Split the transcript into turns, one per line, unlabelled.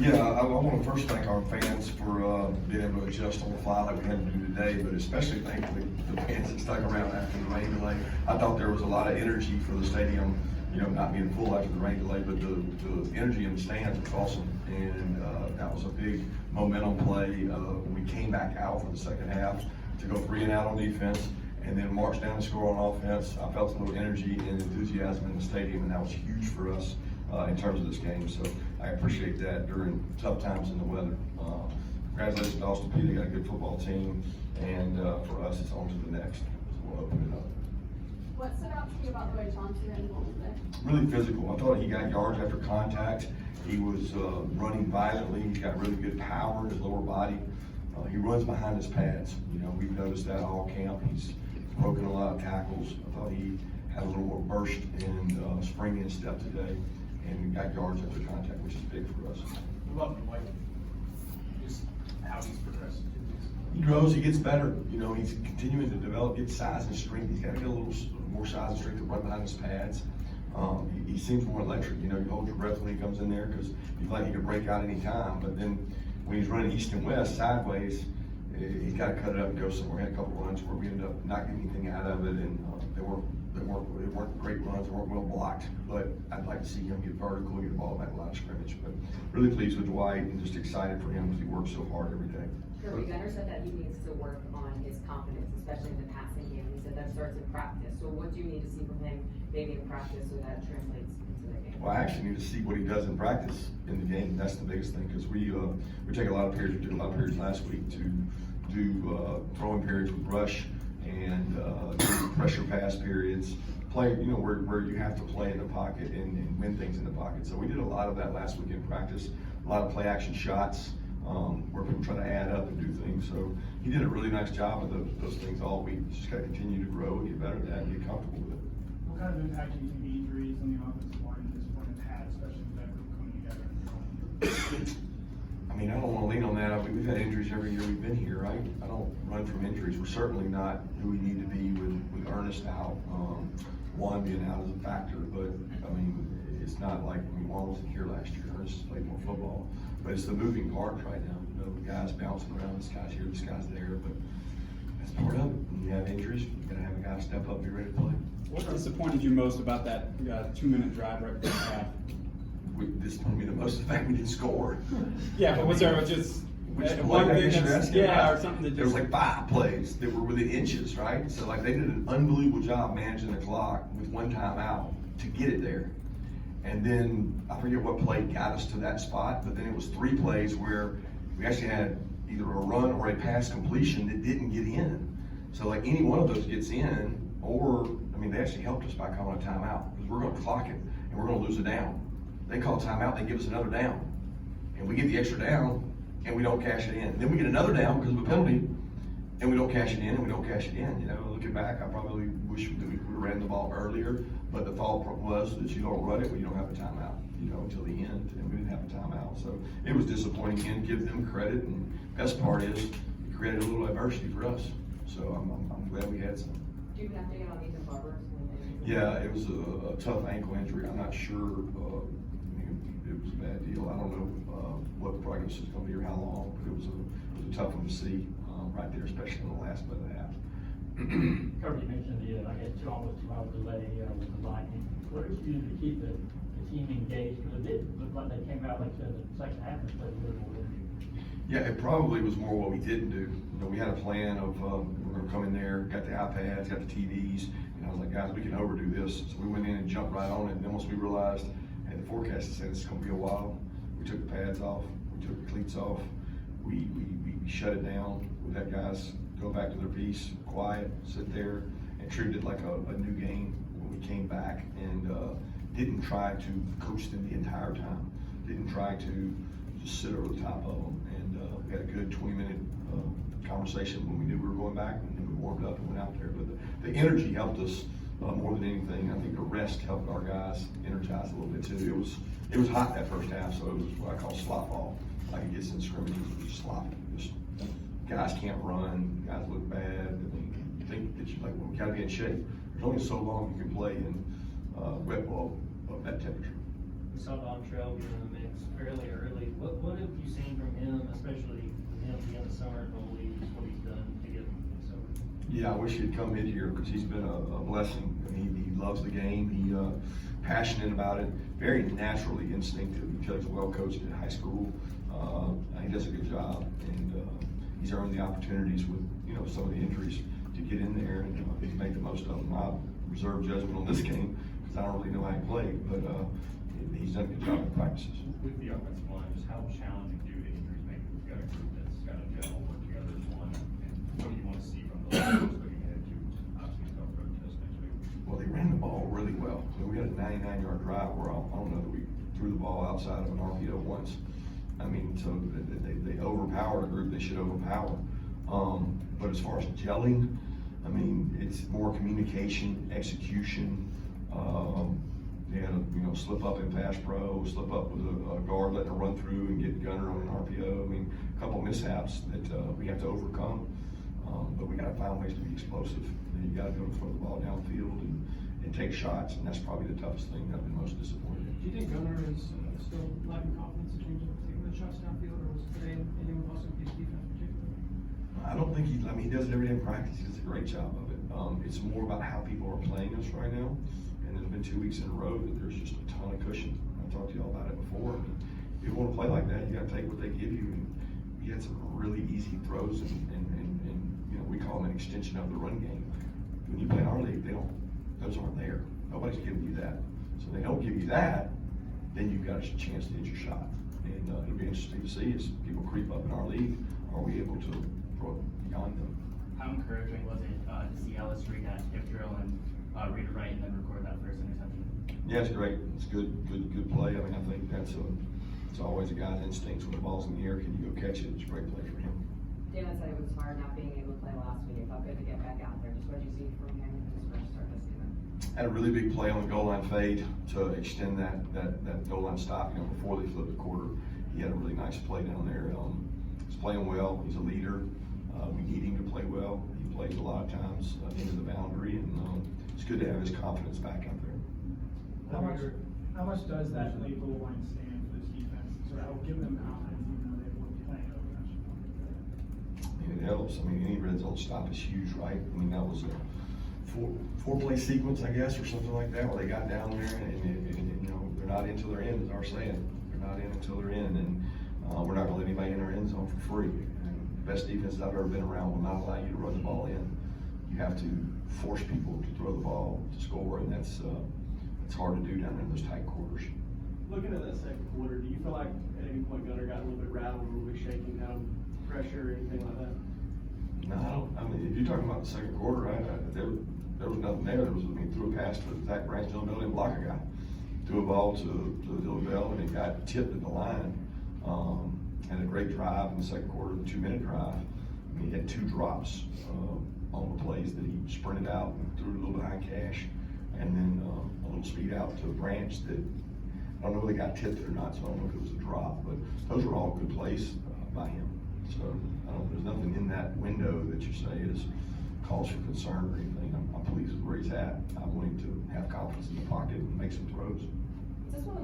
Yeah, I want to first thank our fans for being able to adjust on the fly like we had to do today, but especially thank the fans that stuck around after the rain delay. I thought there was a lot of energy for the stadium, not being full after the rain delay, but the energy in the stands was awesome, and that was a big momentum play when we came back out for the second half to go 3 and out on defense, and then march down and score on offense. I felt a little energy and enthusiasm in the stadium, and that was huge for us in terms of this game. So I appreciate that during tough times in the weather. Congratulations to Austin Peay. They got a good football team, and for us, it's on to the next. So we'll open it up.
What stood out to you about the way Johnson ran the ball today?
Really physical. I thought he got yards after contact. He was running violently. He's got really good power in his lower body. He runs behind his pads. We've noticed that all camp. He's broken a lot of tackles. I thought he had a little more burst and spring in step today, and got yards after contact, which is big for us.
What about Dwight? Just how he's progressing.
He grows, he gets better. He's continuing to develop, get size and strength. He's got to get a little more size and strength to run behind his pads. He seems more electric. You hold your breath when he comes in there because you feel like he could break out any time. But then when he's running east and west sideways, he's got to cut it up and go somewhere. We had a couple runs where we ended up not getting anything out of it, and they weren't great runs, they weren't well blocked. But I'd like to see him get vertical, get the ball back a line of scrimmage. But really pleased with Dwight and just excited for him because he works so hard every day.
Kirby Gunner said that he needs to work on his confidence, especially in the passing game. He said that starts in practice. So what do you need to see from him maybe in practice so that translates into the game?
Well, I actually need to see what he does in practice in the game. That's the biggest thing because we take a lot of periods. We did a lot of periods last week to do throwing periods with rush and do pressure pass periods. Play, where you have to play in the pocket and win things in the pocket. So we did a lot of that last week in practice. A lot of play action shots where people try to add up and do things. So he did a really nice job of those things all week. Just got to continue to grow, get better at that, and get comfortable with it.
What kind of impact do you think the injuries on the offensive line at this point have had, especially with that group coming together?
I don't want to lean on that. We've had injuries every year we've been here, right? I don't run from injuries. We're certainly not who we need to be with Ernest out. Juan being out is a factor, but it's not like Juan wasn't here last year. Ernest played more football, but it's the moving parts right now. The guys bouncing around. This guy's here, this guy's there, but that's part of it. When you have injuries, you got to have a guy step up and be ready to play.
What disappointed you most about that 2-minute drive right before the half?
Disappointed me the most the fact we didn't score.
Yeah, but was there just
Which
one
play
thing
you're
that's,
asking about?
or something that
There was
just,
like 5 plays that were within inches, right? So they did an unbelievable job managing the clock with 1 timeout to get it there. And then I forget what play got us to that spot, but then it was 3 plays where we actually had either a run or a pass completion that didn't get in. So any one of those gets in, or they actually helped us by calling a timeout because we're going to clock it and we're going to lose a down. They call a timeout, they give us another down, and we get the extra down and we don't cash it in. Then we get another down because of a penalty, and we don't cash it in, and we don't cash it in. Looking back, I probably wish that we would have ran the ball earlier, but the thought was that you don't run it when you don't have a timeout, until the end, and we didn't have a timeout. So it was disappointing again, give them credit, and best part is it created a little adversity for us. So I'm glad we had some.
Do you have to get on Ethan Barber?
Yeah, it was a tough ankle injury. I'm not sure, it was a bad deal. I don't know what the prognosis is going to be or how long, but it was a tough one to see right there, especially in the last play of the half.
Kirby, you mentioned almost 2 hour delay with the Lightning. What did you do to keep the team engaged? Because it did look like they came out like the second half and played a little more energy.
Yeah, it probably was more what we didn't do. We had a plan of we're going to come in there, got the iPads, got the TVs, and I was like, guys, we can overdo this. So we went in and jumped right on it. And then once we realized, and the forecast said it's going to be a while, we took the pads off, we took the cleats off, we shut it down. We let guys go back to their piece, quiet, sit there, and treated it like a new game when we came back, and didn't try to coach them the entire time. Didn't try to just sit over the top of them. And we had a good 20-minute conversation when we knew we were going back, and then we warmed up and went out there. But the energy helped us more than anything. I think the rest helped our guys energize a little bit too. It was hot that first half, so it was what I call slop ball. Like it gets in scrimmages, it was sloppy. Just guys can't run, guys look bad. You think that we gotta be in shape. There's only so long you can play in wet ball of that temperature.
We saw Dontrell get in the mix fairly early. What
Yeah, I wish he'd come mid-year, because he's been a blessing. I mean, he loves the game, he, passionate about it, very naturally instinctive. He was well coached in high school, he does a good job, and, he's earned the opportunities with, you know, some of the injuries to get in there, and, he's made the most of them. I reserve judgment on this game, because I don't really know how he played, but, he's done a good job in practices.
With the offensive line, just how challenging do injuries make? We've got a group that's got to gel, work together as one, and what do you want to see from the Lions looking ahead to obviously the road test next week?
Well, they ran the ball really well. I mean, we had a 99-yard drive where I don't know that we threw the ball outside of an RPO once. I mean, so they overpowered a group they should overpower. But as far as gelling, I mean, it's more communication, execution. They had a, you know, slip up in pass pro, slip up with a guard letting a run through and get gunner on an RPO. I mean, a couple mishaps that we have to overcome. But we gotta find ways to be explosive. You gotta be able to throw the ball downfield and take shots, and that's probably the toughest thing that I've been most disappointed in.
Do you think Gunnar is still lacking confidence in terms of taking the shots downfield, or was today anyone Boston Police defense particularly?
I don't think I mean, he does it every day in practice. He does a great job of it. It's more about how people are playing us right now. And there's been 2 weeks in a row that there's just a ton of cushion. I talked to y'all about it before. If you want to play like that, you gotta take what they give you. And we had some really easy throws and you know, we call them an extension of the run game. When you play in our league, those aren't there. Nobody's giving you that. So they don't give you that, then you've got a chance to hit your shot. And it'll be interesting to see as people creep up in our league, are we able to throw it beyond them?
How encouraging was it to see Ellis read that hip drill and read it right and then record that first interception?
Yeah, it's great. It's good play. I mean, I think it's always a guy's instincts when the ball's in the air. Can you go catch it? It's a great play for him.
Damon said it was hard not being able to play last week. How good to get back out there. Just what did you see from him in his first start this season?
Had a really big play on the goal line fade to extend that goal line stop, you know, before they flipped the quarter. He had a really nice play down there. He's playing well. He's a leader. We need him to play well. He plays a lot of times into the boundary, and it's good to have his confidence back out there.
How much does that late goal line stand for this defense? Sort of give them confidence, even though they were playing over that.
I mean, it helps. I mean, any red zone stop is huge, right? I mean, that was a four-play sequence, I guess, or something like that, where they got down there and you know, they're not in till they're in, is our saying. They're not in until they're in, and we're not gonna let anybody in our end zone for free. And the best defenses I've ever been around will not allow you to run the ball in. You have to force people to throw the ball to score, and that's it's hard to do down there in those tight quarters.
Looking at that second quarter, do you feel like at any point Gunnar got a little bit rattled, a little bit shaking down pressure or anything like that?
No, I mean, if you're talking about the second quarter, there was nothing there. There was, I mean, threw a pass to Zach Branch, don't know him, block a guy. Threw a ball to Dylan Bell, and it got tipped at the line. Had a great drive in the second quarter, the 2-minute drive. I mean, he had 2 drops on the plays that he sprinted out and threw a little behind Cash, and then a little speed out to a Branch that I don't know whether they got tipped or not, so I don't know if it was a drop, but those were all good plays by him. So there's nothing in that window that you say is cause for concern or anything. I'm pleased with where he's at. I want him to have confidence in the pocket and make some throws.
Is this one of